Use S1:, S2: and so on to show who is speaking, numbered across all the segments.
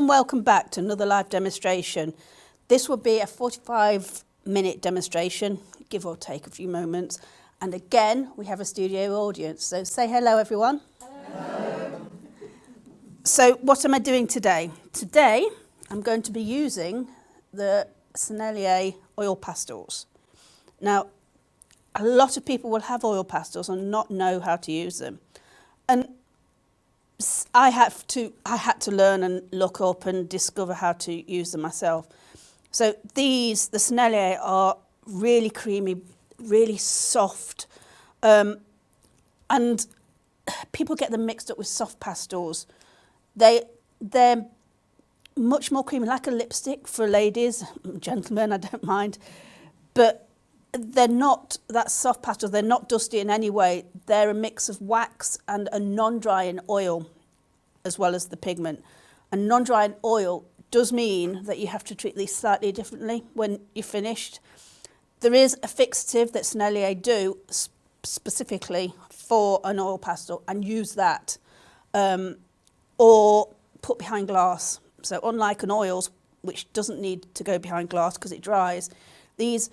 S1: welcome back to another live demonstration. This will be a 45-minute demonstration, give or take a few moments. And again, we have a studio audience. So say hello, everyone. Hello. So what am I doing today? Today, I'm going to be using the SAA Oil Pastels. Now, a lot of people will have oil pastels and not know how to use them. And I had to learn and look up and discover how to use them myself. So the SAA are really creamy, really soft, and people get them mixed up with soft pastels. They're much more creamy, like a lipstick for ladies, gentlemen, I don't mind, but they're not that soft pastel. They're not dusty in any way. They're a mix of wax and a non-drying oil, as well as the pigment. And non-drying oil does mean that you have to treat these slightly differently when you're finished. There is a fixative that SAA do specifically for an oil pastel, and use that or put behind glass. So unlike an oils, which doesn't need to go behind glass because it dries, these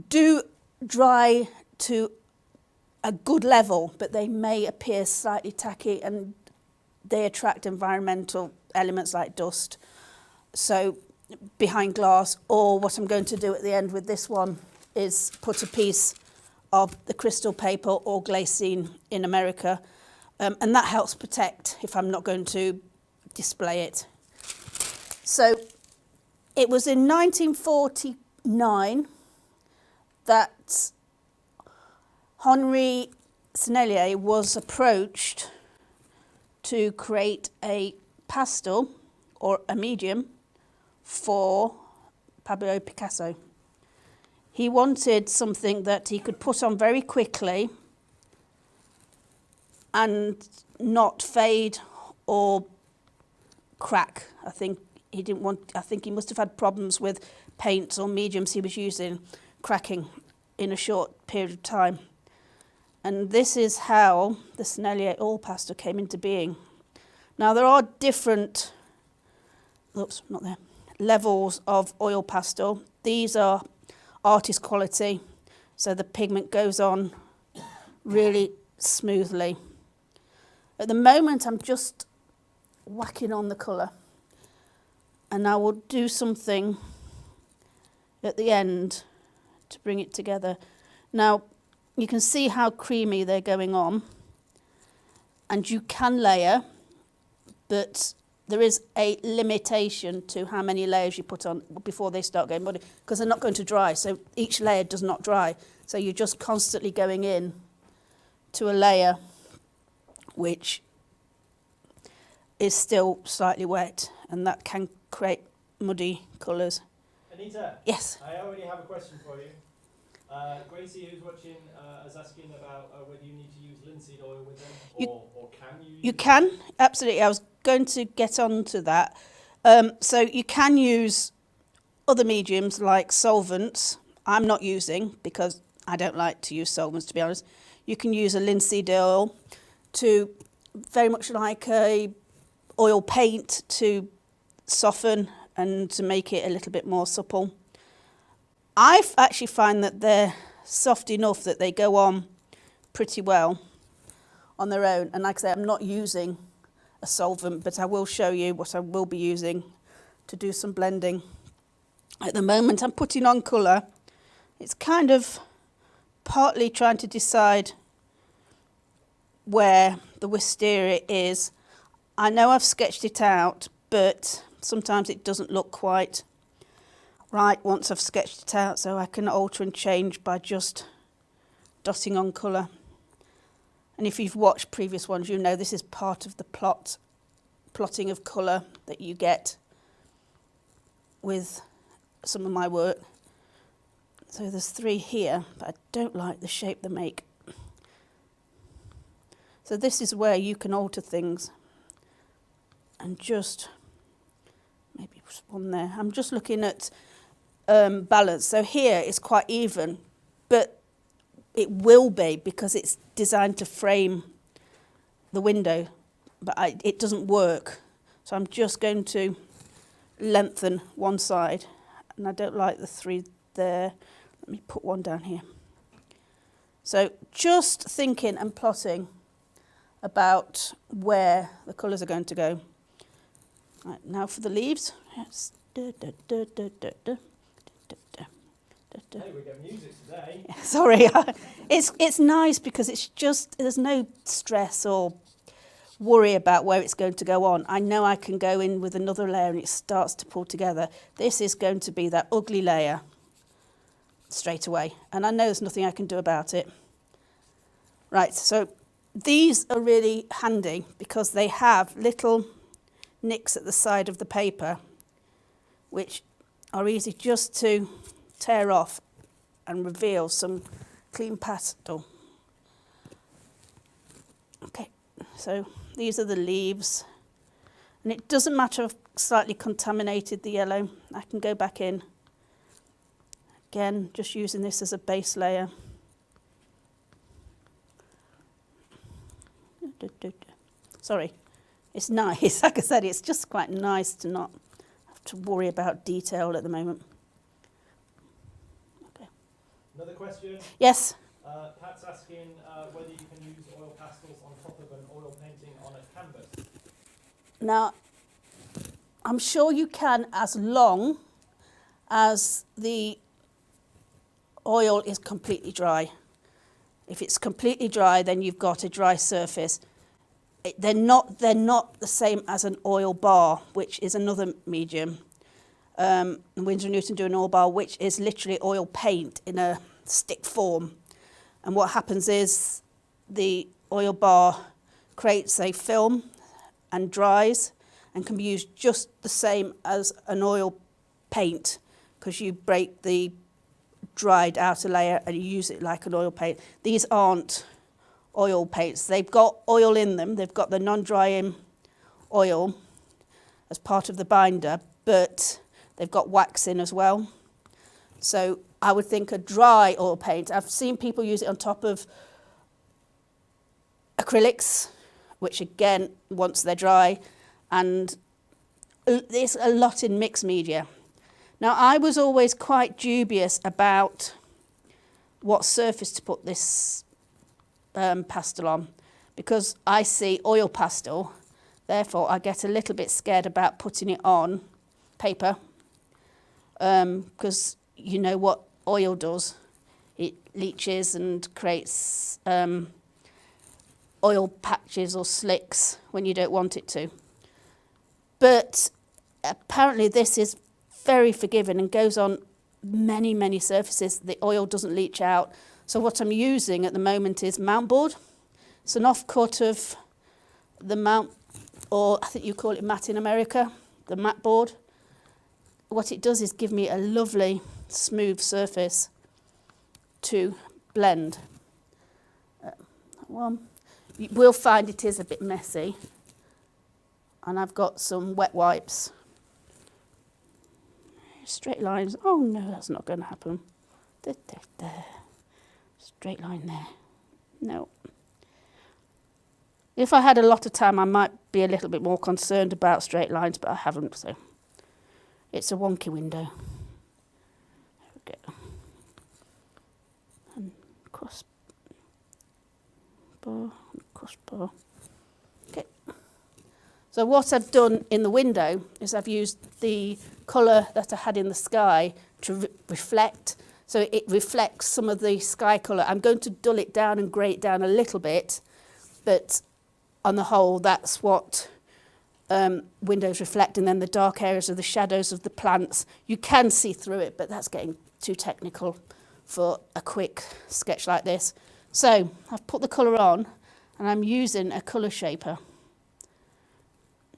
S1: do dry to a good level, but they may appear slightly tacky and they attract environmental elements like dust. So behind glass, or what I'm going to do at the end with this one is put a piece of the crystal paper or glycine in America, and that helps protect if I'm not going to display it. So it was in 1949 that Henri Sennelier was approached to create a pastel or a medium for Pablo Picasso. He wanted something that he could put on very quickly and not fade or crack. I think he must have had problems with paints or mediums he was using cracking in a short period of time. And this is how the Sennelier Oil Pastel came into being. Now there are different levels of oil pastel. These are artist quality, so the pigment goes on really smoothly. At the moment I'm just whacking on the colour, and I will do something at the end to bring it together. Now you can see how creamy they're going on, and you can layer, but there is a limitation to how many layers you put on before they start going muddy, because they're not going to dry, so each layer does not dry. So you're just constantly going in to a layer which is still slightly wet, and that can create muddy colours.
S2: Anita?
S1: Yes?
S2: I already have a question for you. Gracie, who's watching, is asking about whether you need to use linseed oil with them, or can you use
S1: You can, absolutely. I was going to get on to that. So you can use other mediums like solvents. I'm not using, because I don't like to use solvents, to be honest. You can use a linseed oil to, very much like a oil paint, to soften and to make it a little bit more supple. I actually find that they're soft enough that they go on pretty well on their own. And like I say, I'm not using a solvent, but I will show you what I will be using to do some blending. At the moment, I'm putting on colour. It's kind of partly trying to decide where the wisteria is. I know I've sketched it out, but sometimes it doesn't look quite right once I've sketched it out, so I can alter and change by just dotting on colour. And if you've watched previous ones, you know this is part of the plotting of colour that you get with some of my work. So there's 3 here, but I don't like the shape they make. So this is where you can alter things, and just maybe one there. I'm just looking at balance. So here it's quite even, but it will be because it's designed to frame the window, but it doesn't work So I'm just going to lengthen one side, and I don't like the 3 there. Let me put one down here. So just thinking and plotting about where the colours are going to go. Right, now for the leaves. Yes.
S2: Hey, we get music today.
S1: Sorry, it's nice because it's just, there's no stress or worry about where it's going to go on. I know I can go in with another layer and it starts to pull together. This is going to be that ugly layer straight away, and I know there's nothing I can do about it. Right, so these are really handy because they have little nicks at the side of the paper which are easy just to tear off and reveal some clean pastel. Okay, so these are the leaves, and it doesn't matter if I've slightly contaminated the yellow. I can go back in again, just using this as a base layer. Sorry, it's nice. Like I said, it's just quite nice to not have to worry about detail at the moment. Okay.
S2: Another question.
S1: Yes.
S2: Pat's asking whether you can use oil pastels on top of an oil painting on a canvas.
S1: Now, I'm sure you can, as long as the oil is completely dry. If it's completely dry, then you've got a dry surface. They're not the same as an oil bar, which is another medium. Winsor & Newton do an oil bar, which is literally oil paint in a stick form. And what happens is the oil bar creates a film and dries and can be used just the same as an oil paint, because you break the dried outer layer and you use it like an oil paint. These aren't oil paints. They've got oil in them. They've got the non-drying oil as part of the binder, but they've got wax in as well. So I would think a dry oil paint. I've seen people use it on top of acrylics, which again, once they're dry, and there's a lot in mixed media. Now, I was always quite dubious about what surface to put this pastel on, because I see oil pastel, therefore I get a little bit scared about putting it on paper, because you know what oil does. It leaches and creates oil patches or slicks when you don't want it to. But apparently this is very forgiving and goes on many, many surfaces. The oil doesn't leach out. So what I'm using at the moment is mount board. It's an offcut of the mount, or I think you call it matte in America, the matte board. What it does is give me a lovely smooth surface to blend. That one. You will find it is a bit messy, and I've got some wet wipes. Straight lines. Oh no, that's not going to happen. There. Straight line there. No. If I had a lot of time, I might be a little bit more concerned about straight lines, but I haven't, so it's a wonky window. There we go. And crossbar. Okay. So what I've done in the window is I've used the colour that I had in the sky to reflect. So it reflects some of the sky colour. I'm going to dull it down and grey it down a little bit, but on the whole, that's what windows reflect. And then the dark areas are the shadows of the plants. You can see through it, but that's getting too technical for a quick sketch like this. So I've put the colour on, and I'm using a colour shaper.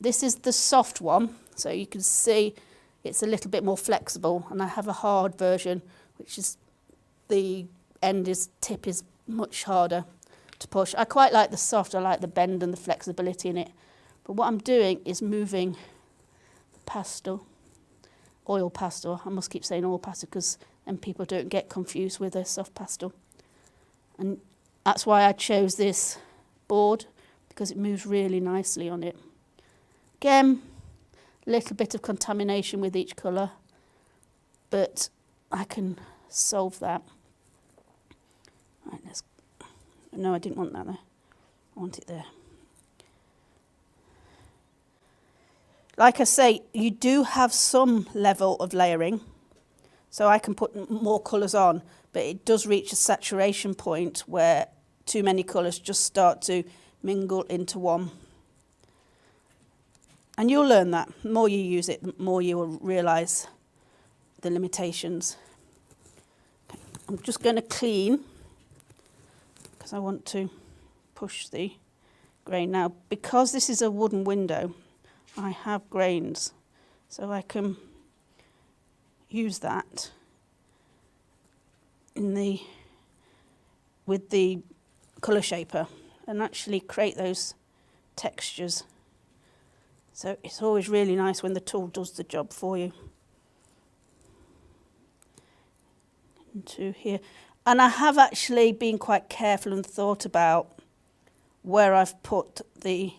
S1: This is the soft one, so you can see it's a little bit more flexible, and I have a hard version, which is the tip is much harder to push. I quite like the soft. I like the bend and the flexibility in it. But what I'm doing is moving the pastel, oil pastel. I must keep saying oil pastel because then people don't get confused with a soft pastel. And that's why I chose this board, because it moves really nicely on it. Again, little bit of contamination with each colour, but I can solve that. Right, no, I didn't want that there. I want it there. Like I say, you do have some level of layering, so I can put more colours on, but it does reach a saturation point where too many colours just start to mingle into one. And you'll learn that. The more you use it, the more you will realise the limitations. Okay. I'm just going to clean, because I want to push the grain. Now, because this is a wooden window, I have grains, so I can use that with the colour shaper and actually create those textures. So it's always really nice when the tool does the job for you. Into here. And I have actually been quite careful and thought about where I've put the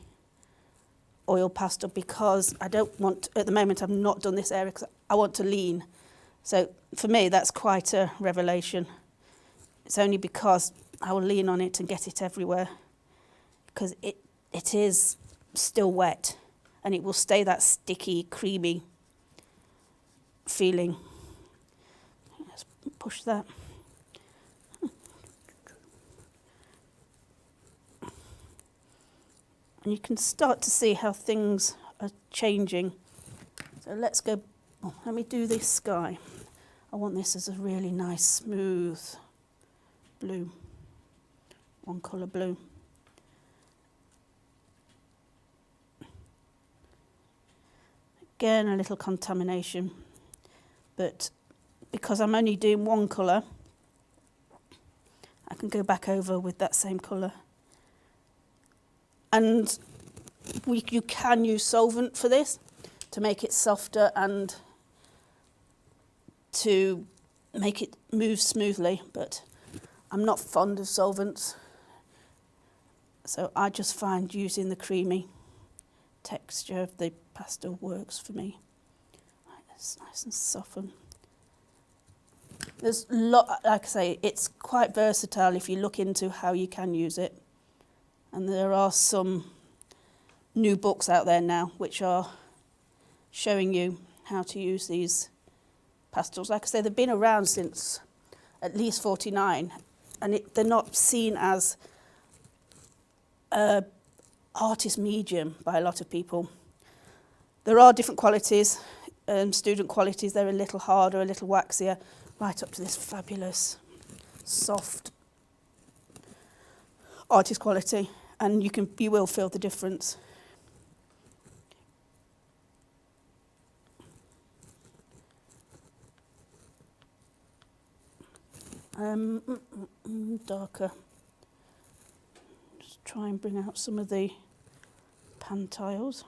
S1: oil pastel, because I don't want, at the moment I've not done this area because I want to lean. So for me that's quite a revelation. It's only because I will lean on it and get it everywhere, because it is still wet and it will stay that sticky, creamy feeling. Let's push that. And you can start to see how things are changing. So let's go, let me do this sky. I want this as a really nice, smooth blue, one colour blue. Again, a little contamination, but because I'm only doing one colour, I can go back over with that same colour. And you can use solvent for this to make it softer and to make it move smoothly, but I'm not fond of solvents, so I just find using the creamy texture of the pastel works for me. Right, it's nice and soften. There's like I say, it's quite versatile if you look into how you can use it. And there are some new books out there now which are showing you how to use these pastels. Like I say, they've been around since at least 49, and they're not seen as an artist medium by a lot of people. There are different qualities, student qualities. They're a little harder, a little waxier, right up to this fabulous, soft artist quality, and you will feel the difference. Darker. Just try and bring out some of the pan tiles.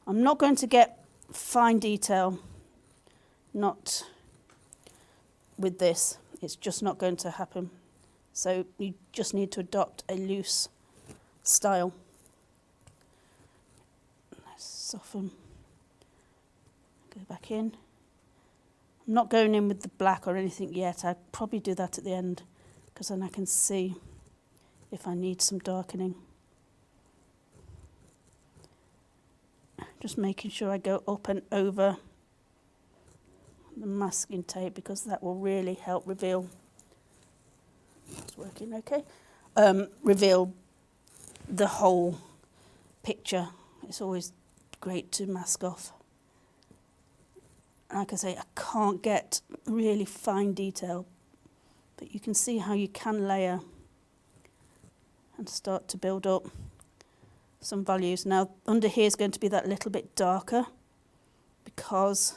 S1: I'm not going to get fine detail, not with this. It's just not going to happen. So you just need to adopt a loose style. Let's soften. Go back in. I'm not going in with the black or anything yet. I'll probably do that at the end, because then I can see if I need some darkening. Just making sure I go up and over the masking tape, because that will really help reveal. It's working okay. Reveal the whole picture. It's always great to mask off. Like I say, I can't get really fine detail, but you can see how you can layer and start to build up some values. Now under here is going to be that little bit darker because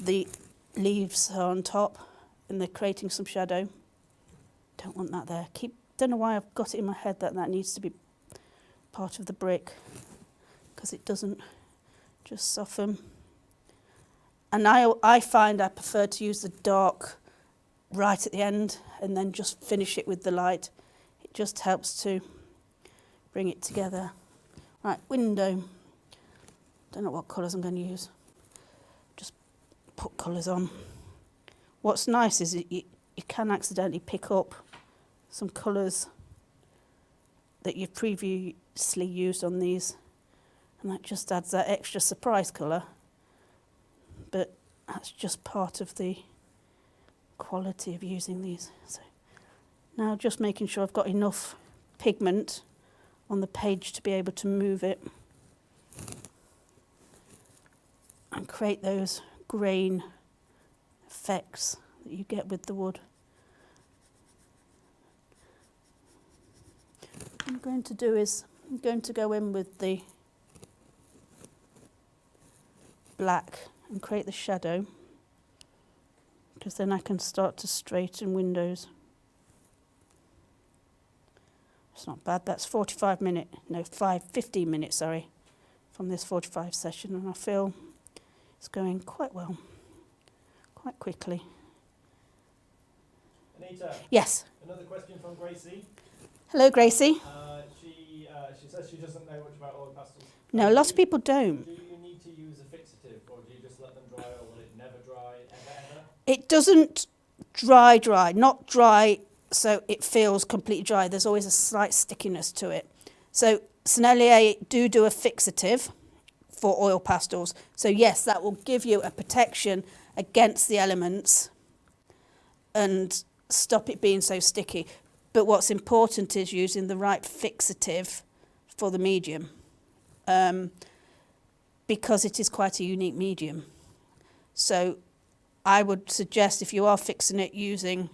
S1: the leaves are on top and they're creating some shadow. Don't want that there. Don't know why I've got it in my head that needs to be part of the brick, because it doesn't just soften. And I find I prefer to use the dark right at the end and then just finish it with the light. It just helps to bring it together. Right, window. Don't know what colours I'm going to use. Just put colours on. What's nice is that you can accidentally pick up some colours that you've previously used on these, and that just adds that extra surprise colour. But that's just part of the quality of using these. So now just making sure I've got enough pigment on the page to be able to move it and create those grain effects that you get with the wood. What I'm going to do is I'm going to go in with the black and create the shadow, because then I can start to straighten windows. It's not bad. That's 15 minutes, sorry, from this 45 session, and I feel it's going quite well, quite quickly.
S2: Anita?
S1: Yes.
S2: Another question from Gracie.
S1: Hello, Gracie.
S2: She says she doesn't know much about oil pastels.
S1: No, lots of people don't.
S2: Do you need to use a fixative, or do you just let them dry, or will it never dry, ever?
S1: It doesn't dry, not dry so it feels completely dry. There's always a slight stickiness to it. So Sennelier do a fixative for oil pastels. So yes, that will give you a protection against the elements and stop it being so sticky. But what's important is using the right fixative for the medium, because it is quite a unique medium. So I would suggest, if you are fixing it, using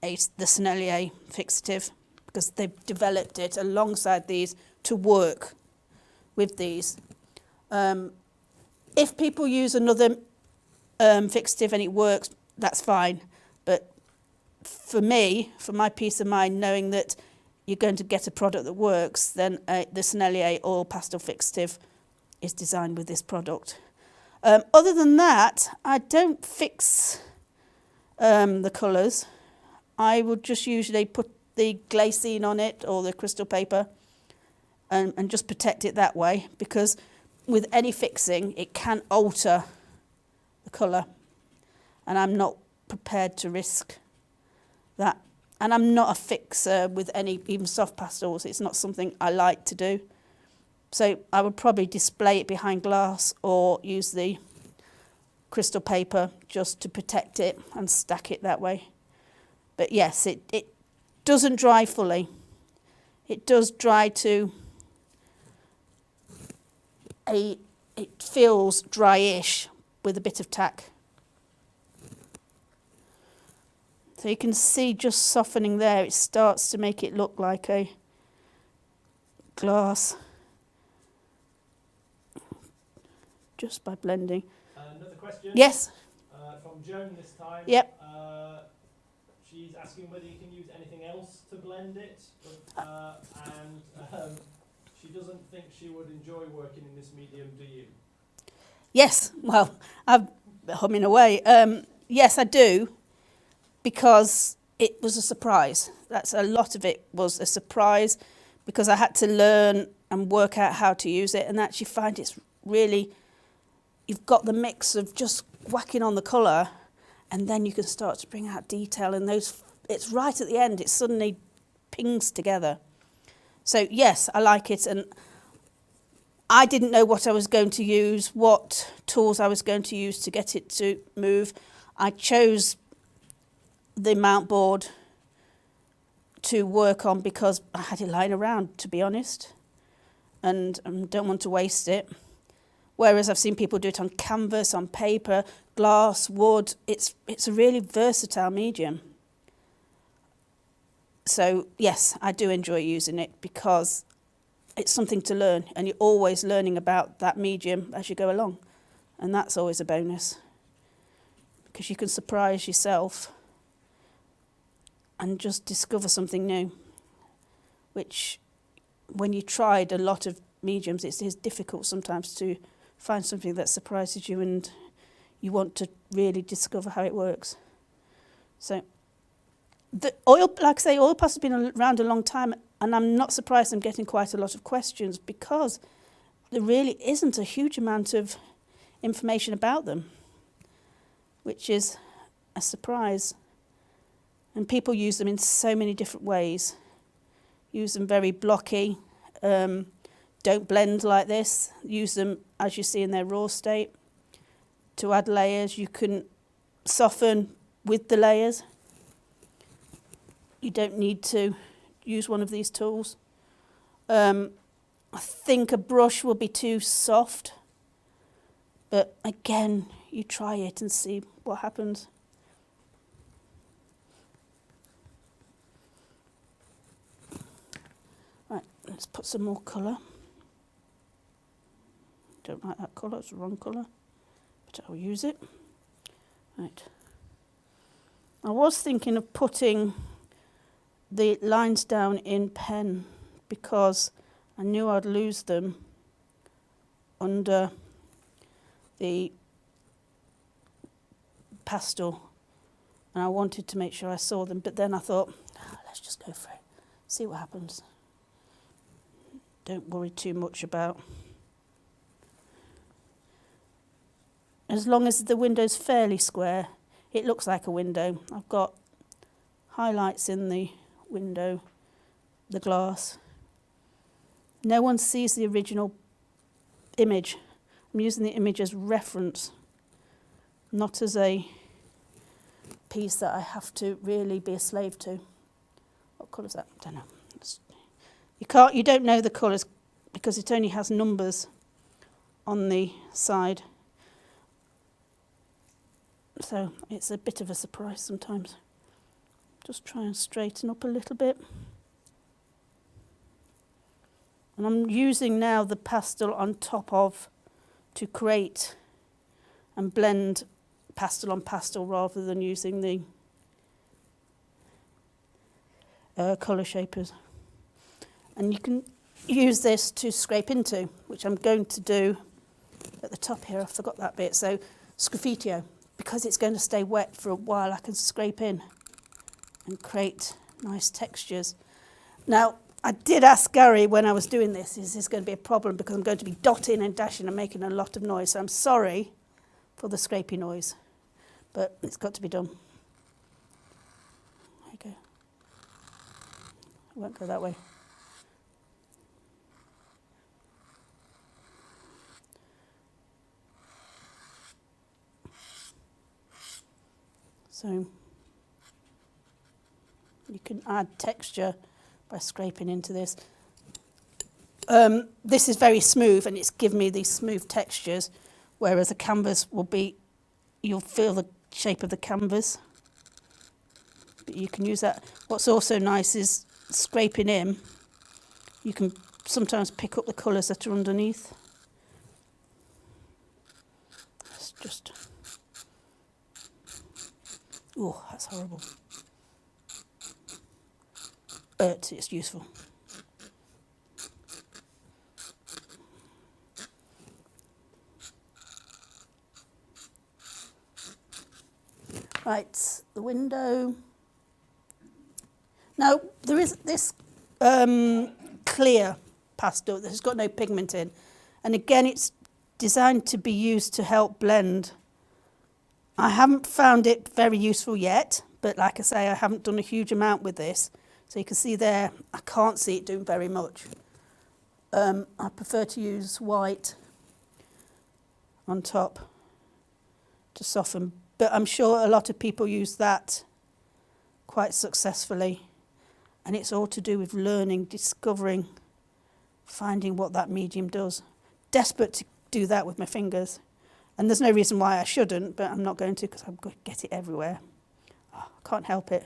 S1: the Sennelier fixative, because they've developed it alongside these to work with these. If people use another fixative and it works, that's fine. But for me, for my peace of mind, knowing that you're going to get a product that works, then the Sennelier Oil Pastel fixative is designed with this product. Other than that, I don't fix the colours. I would just usually put the glycine on it or the crystal paper and just protect it that way, because with any fixing, it can alter the colour, and I'm not prepared to risk that. And I'm not a fixer with any, even soft pastels. It's not something I like to do. So I would probably display it behind glass or use the crystal paper just to protect it and stack it that way. But yes, it doesn't dry fully. It does dry to it feels dry-ish with a bit of tack. So you can see just softening there, it starts to make it look like a glass just by blending.
S2: Another question?
S1: Yes?
S2: From Joan this time.
S1: Yep.
S2: She's asking whether you can use anything else to blend it, and she doesn't think she would enjoy working in this medium, do you?
S1: Yes, well, I'm humming away. Yes, I do, because it was a surprise. That's a lot of it was a surprise, because I had to learn and work out how to use it, and actually find it's really, you've got the mix of just whacking on the colour, and then you can start to bring out detail, and those, it's right at the end, it suddenly pings together. So yes, I like it, and I didn't know what I was going to use, what tools I was going to use to get it to move. I chose the mount board to work on because I had it lying around, to be honest, and don't want to waste it. Whereas I've seen people do it on canvas, on paper, glass, wood. It's a really versatile medium. So yes, I do enjoy using it because it's something to learn, and you're always learning about that medium as you go along, and that's always a bonus, because you can surprise yourself and just discover something new, which when you tried a lot of mediums, it is difficult sometimes to find something that surprises you and you want to really discover how it works. So the oil, like I say, oil pastel has been around a long time. And I'm not surprised I'm getting quite a lot of questions because there really isn't a huge amount of information about them, which is a surprise. And people use them in so many different ways. Use them very blocky. Don't blend like this. Use them as you see in their raw state. To add layers, you can soften with the layers. You don't need to use one of these tools. I think a brush will be too soft. But again, you try it and see what happens. Right, let's put some more colour. Don't like that colour, it's the wrong colour, but I'll use it. Right. I was thinking of putting the lines down in pen because I knew I'd lose them under the pastel, and I wanted to make sure I saw them, but then I thought, let's just go for it, see what happens. Don't worry too much about. As long as the window's fairly square, it looks like a window. I've got highlights in the window, the glass. No one sees the original image. I'm using the image as reference, not as a piece that I have to really be a slave to. What colour is that? I don't know. You don't know the colours because it only has numbers on the side. So it's a bit of a surprise sometimes. Just try and straighten up a little bit. And I'm using now the pastel on top of to create and blend pastel on pastel rather than using the colour shapers. And you can use this to scrape into, which I'm going to do at the top here. I forgot that bit. So sgraffito, because it's going to stay wet for a while, I can scrape in and create nice textures. Now, I did ask Gary when I was doing this, is this going to be a problem because I'm going to be dotting and dashing and making a lot of noise. So I'm sorry for the scrapey noise, but it's got to be done. There you go. I won't go that way. So you can add texture by scraping into this. This is very smooth and it's given me these smooth textures, whereas a canvas will be, you'll feel the shape of the canvas. But you can use that. What's also nice is scraping in, you can sometimes pick up the colours that are underneath. It's just... Oh, that's horrible. But it's useful. Right, the window. Now, there is this clear pastel that has got no pigment in. And again, it's designed to be used to help blend. I haven't found it very useful yet, but like I say, I haven't done a huge amount with this. So you can see there, I can't see it doing very much. I prefer to use white on top to soften, but I'm sure a lot of people use that quite successfully. And it's all to do with learning, discovering, finding what that medium does. Desperate to do that with my fingers. And there's no reason why I shouldn't, but I'm not going to because I'm going to get it everywhere. Oh, I can't help it.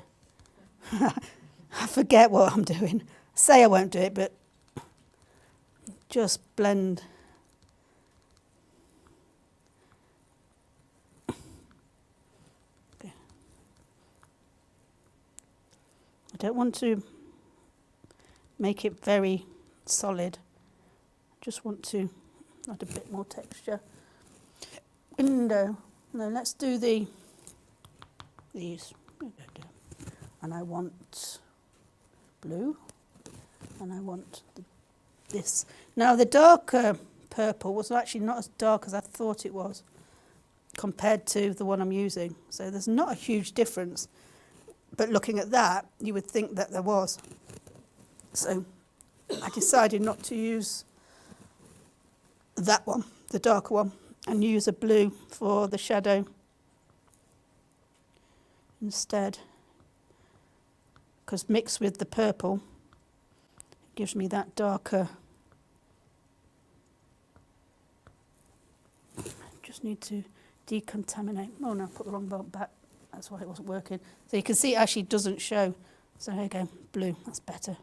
S1: I forget what I'm doing. I say I won't do it, but just blend. Okay. I don't want to make it very solid. I just want to add a bit more texture. Window. No, let's do these. And I want blue. and I want this. Now the darker purple was actually not as dark as I thought it was compared to the one I'm using. So there's not a huge difference. But looking at that, you would think that there was. So I decided not to use that one, the darker one, and use a blue for the shadow instead. Because mixed with the purple, it gives me that darker. Just need to decontaminate. Oh no, I put the wrong bulb back. That's why it wasn't working. So you can see it actually doesn't show. So here you go, blue, that's better.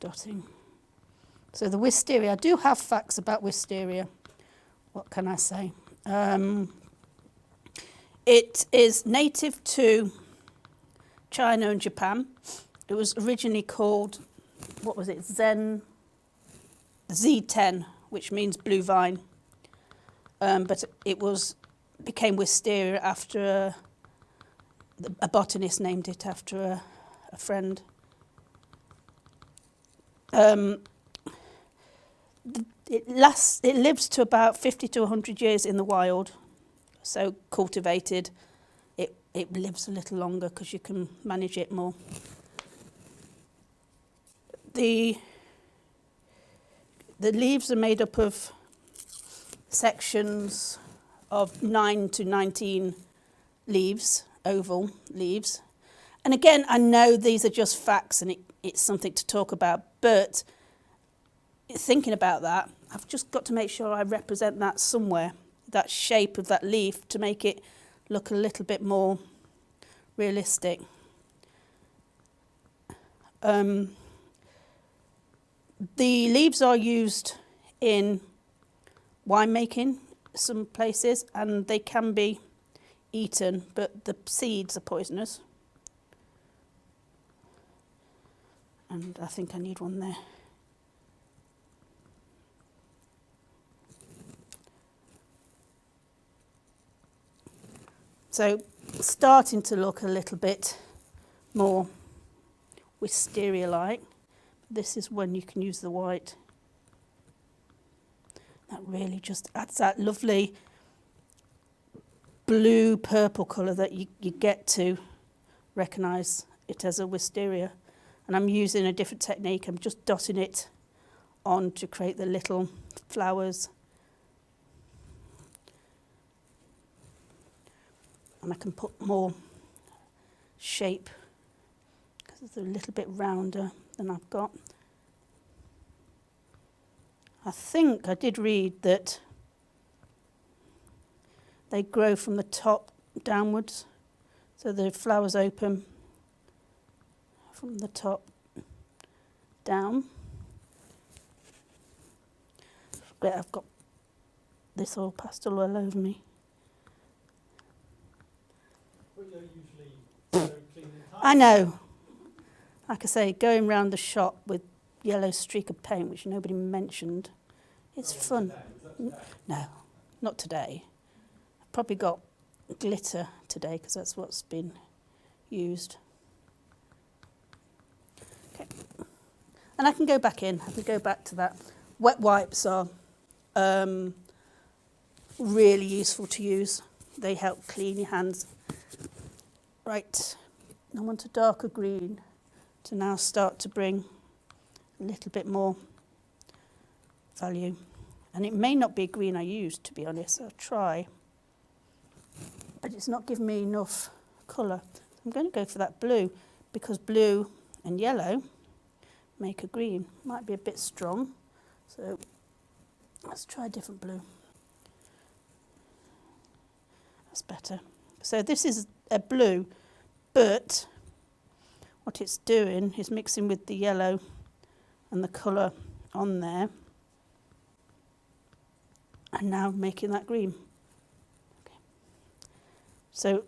S1: Dotting. So the Wisteria, I do have facts about Wisteria. What can I say? It is native to China and Japan. It was originally called, what was it, Z10, which means blue vine. But it became Wisteria after a botanist named it after a friend. It lives to about 50 to 100 years in the wild. So cultivated, it lives a little longer because you can manage it more. The leaves are made up of sections of 9 to 19 leaves, oval leaves. And again, I know these are just facts and it's something to talk about, but thinking about that, I've just got to make sure I represent that somewhere, that shape of that leaf, to make it look a little bit more realistic. The leaves are used in winemaking some places, and they can be eaten, but the seeds are poisonous. And I think I need one there. So starting to look a little bit more Wisteria-like. This is when you can use the white. That really just adds that lovely blue-purple colour that you get to recognise it as a Wisteria. And I'm using a different technique. I'm just dotting it on to create the little flowers. And I can put more shape because it's a little bit rounder than I've got. I think I did read that they grow from the top downwards, so the flowers open from the top down. I've got this oil pastel all over me.
S2: Well, you're usually so clean and tidy.
S1: I know. Like I say, going round the shop with yellow streak of paint, which nobody mentioned, it's fun.
S2: Today. Is that today?
S1: No, not today. I've probably got glitter today because that's what's been used. Okay. And I can go back in. I can go back to that. Wet wipes are really useful to use. They help clean your hands. Right, I want a darker green to now start to bring a little bit more value. And it may not be a green I use, to be honest. I'll try. But it's not giving me enough colour. I'm going to go for that blue because blue and yellow make a green. Might be a bit strong. So let's try a different blue. That's better. So this is a blue, but what it's doing is mixing with the yellow and the colour on there and now making that green. Okay. So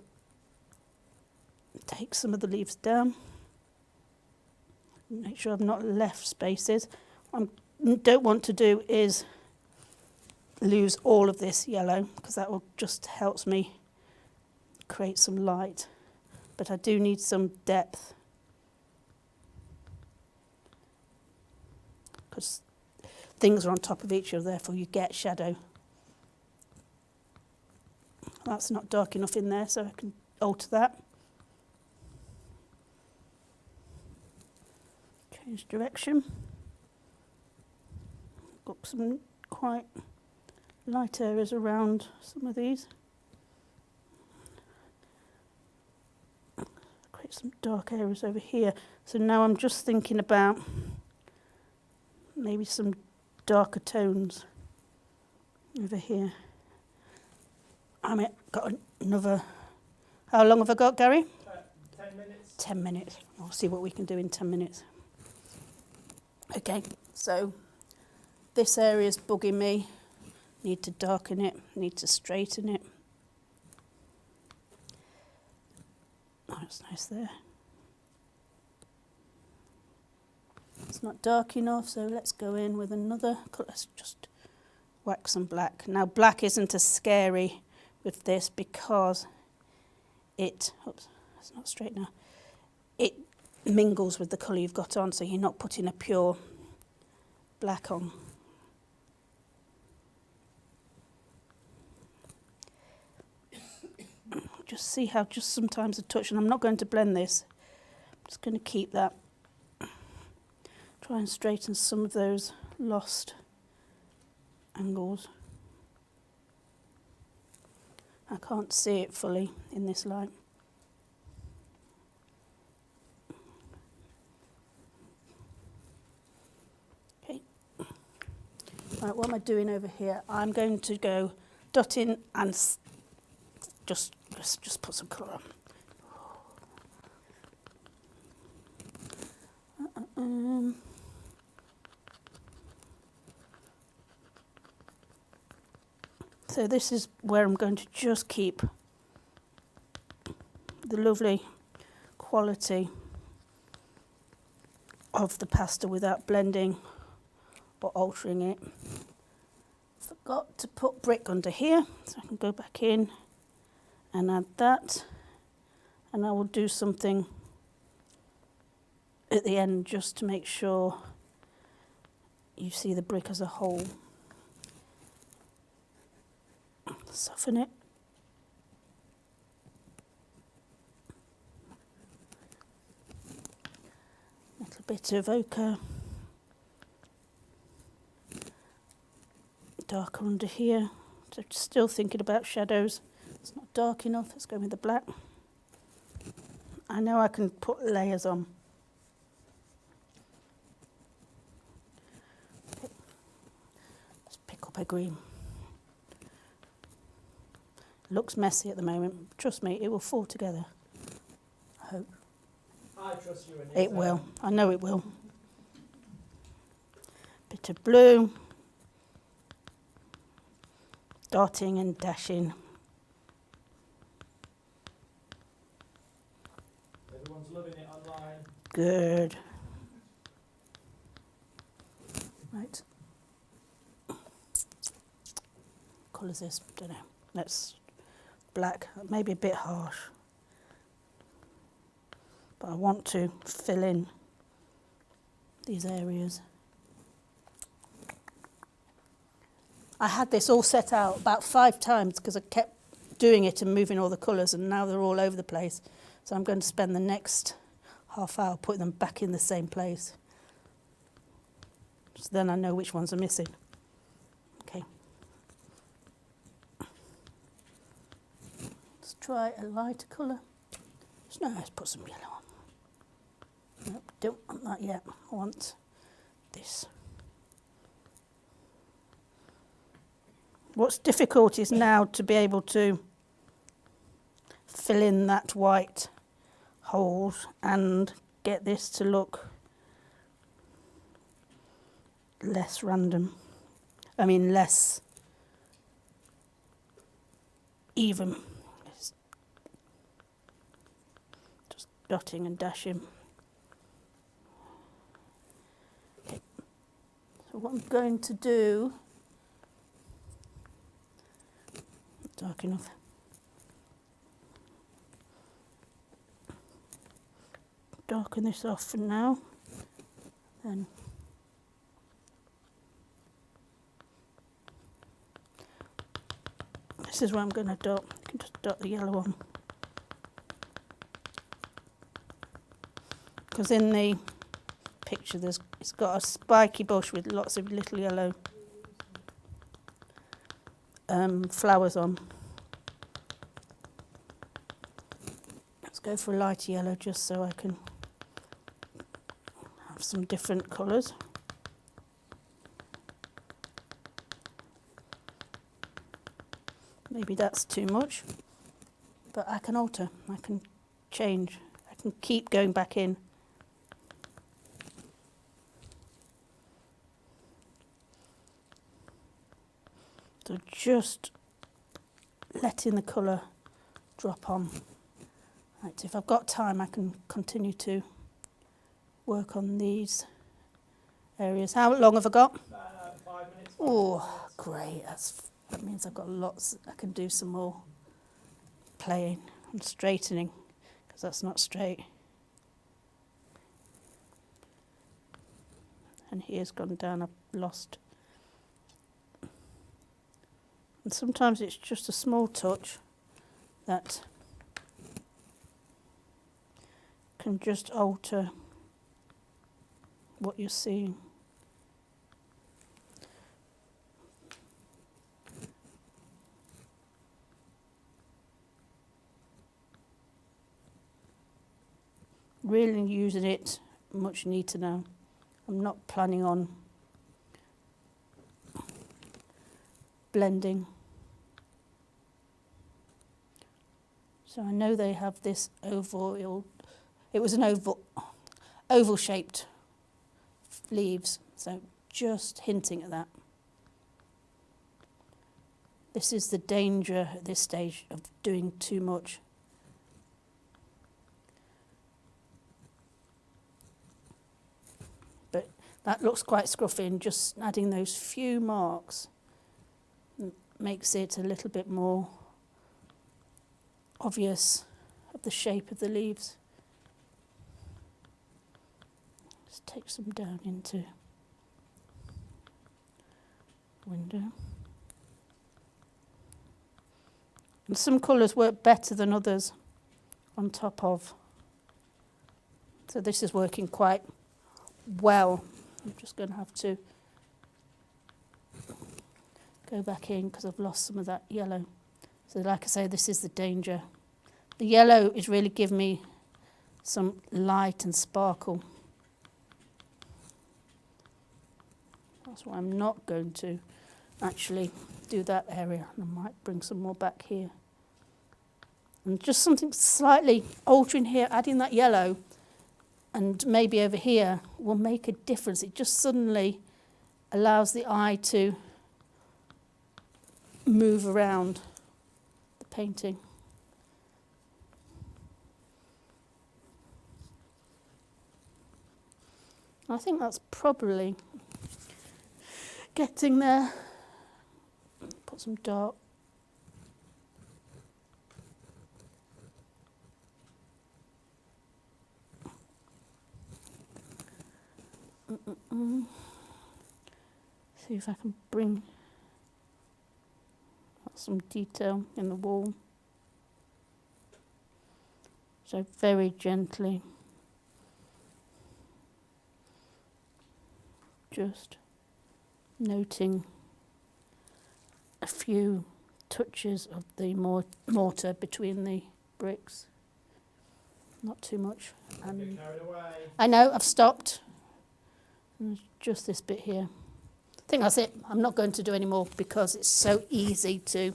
S1: take some of the leaves down. Make sure I've not left spaces. What I don't want to do is lose all of this yellow because that will just helps me create some light. but I do need some depth because things are on top of each other, therefore you get shadow. That's not dark enough in there, so I can alter that. Change direction. Got some quite light areas around some of these. Create some dark areas over here. So now I'm just thinking about maybe some darker tones over here. Got another. How long have I got, Gary?
S2: 10 minutes.
S1: 10 minutes. I'll see what we can do in 10 minutes. Okay, so this area's bugging me. Need to darken it, need to straighten it. Oh, that's nice there. It's not dark enough, so let's go in with another colour. Let's just whack some black. Now, black isn't as scary with this because it's not straight now. It mingles with the colour you've got on, so you're not putting a pure black on. Just see how just sometimes a touch, and I'm not going to blend this, I'm just going to keep that. Try and straighten some of those lost angles. I can't see it fully in this light. Okay. Right, what am I doing over here? I'm going to go dotting and just put some colour on. So this is where I'm going to just keep the lovely quality of the pastel without blending or altering it. Forgot to put brick under here, so I can go back in and add that, and I will do something at the end just to make sure you see the brick as a whole. Soften it. A little bit of ochre. Darker under here. So still thinking about shadows. It's not dark enough. Let's go with the black. I know I can put layers on. Okay. Let's pick up a green. Looks messy at the moment. Trust me, it will fall together. I hope.
S2: I trust you, Anita.
S1: It will. I know it will. Bit of blue. Dotting and dashing.
S2: Everyone's loving it online.
S1: Good. Right. What colour is this? Don't know. Let's black. Maybe a bit harsh. But I want to fill in these areas. I had this all set out about 5 times because I kept doing it and moving all the colours, and now they're all over the place. So I'm going to spend the next half hour putting them back in the same place. So then I know which ones are missing. Okay. Let's try a lighter colour. No, let's put some yellow on. Nope, don't want that yet. I want this. What's difficult is now to be able to fill in that white holes and get this to look less random. I mean less even. Just dotting and dashing. Okay. So what I'm going to do, dark enough. darken this off for now. Then this is where I'm going to dot. You can just dot the yellow on. Because in the picture it's got a spiky bush with lots of little yellow flowers on. Let's go for a lighter yellow just so I can have some different colours. Maybe that's too much, but I can alter, I can change, I can keep going back in. So just letting the colour drop on. Right, if I've got time I can continue to work on these areas. How long have I got?
S2: 5 minutes.
S1: Oh, great. That means I've got lots. I can do some more playing and straightening because that's not straight. And here's gone down, I've lost. And sometimes it's just a small touch that can just alter what you're seeing. Really using it much neater now. I'm not planning on blending. So I know they have this oval, it was an oval shaped leaves, so just hinting at that. This is the danger at this stage of doing too much. But that looks quite scruffy, and just adding those few marks makes it a little bit more obvious of the shape of the leaves. Just take some down into window. And some colours work better than others on top of. So this is working quite well. I'm just going to have to go back in because I've lost some of that yellow. So like I say, this is the danger. The yellow is really giving me some light and sparkle. That's why I'm not going to actually do that area. I might bring some more back here. And just something slightly altering here, adding that yellow, and maybe over here will make a difference. It just suddenly allows the eye to move around the painting. I think that's probably getting there. Put some dark. See if I can bring some detail in the wall. So very gently, just noting a few touches of the mortar between the bricks. Not too much.
S2: Get carried away.
S1: I know, I've stopped. There's just this bit here. I think that's it. I'm not going to do any more because it's so easy to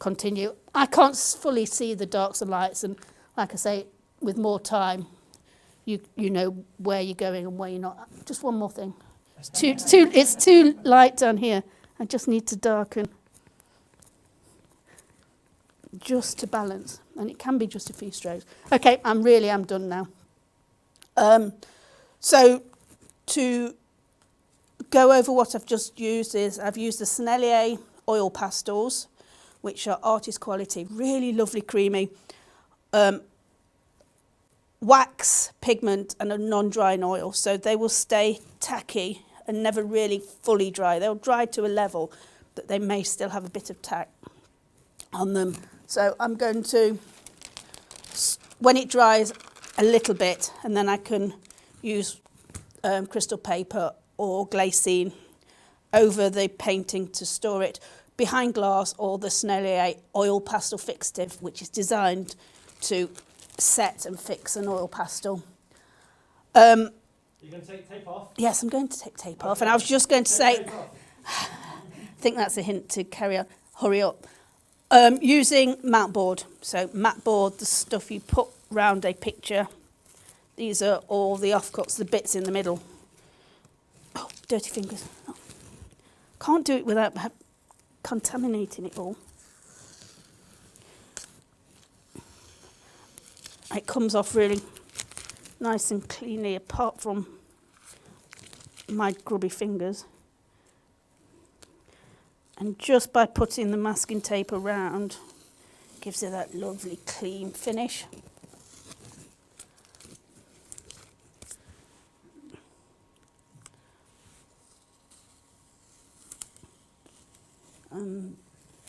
S1: continue. I can't fully see the darks and lights, and like I say, with more time, you know where you're going and where you're not. Just one more thing. It's too light down here. I just need to darken just to balance, and it can be just a few strokes. Okay, I'm done now. So to go over what I've just used is I've used the SAA Oil Pastels, which are artist quality, really lovely, creamy. wax, pigment and a non-drying oil, so they will stay tacky and never really fully dry. They'll dry to a level that they may still have a bit of tack on them. So I'm going to, when it dries a little bit, and then I can use crystal paper or glacine over the painting to store it behind glass, or the SAA oil pastel fixative, which is designed to set and fix an oil pastel.
S2: You're going to take tape off?
S1: Yes, I'm going to take tape off, and I was just going to say, I think that's a hint to carry on, hurry up. Using matte board. So matte board, the stuff you put round a picture. These are all the offcuts, the bits in the middle. Oh, dirty fingers. Oh. Can't do it without contaminating it all. It comes off really nice and cleanly, apart from my grubby fingers. And just by putting the masking tape around, gives it that lovely clean finish.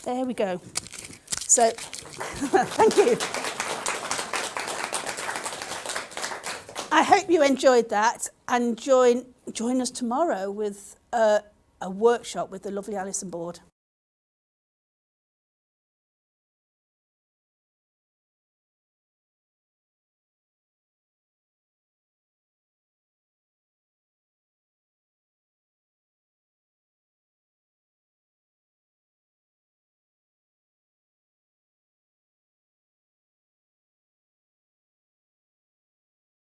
S1: There we go. So, thank you. I hope you enjoyed that, and join us tomorrow with a workshop with the lovely Alison Board.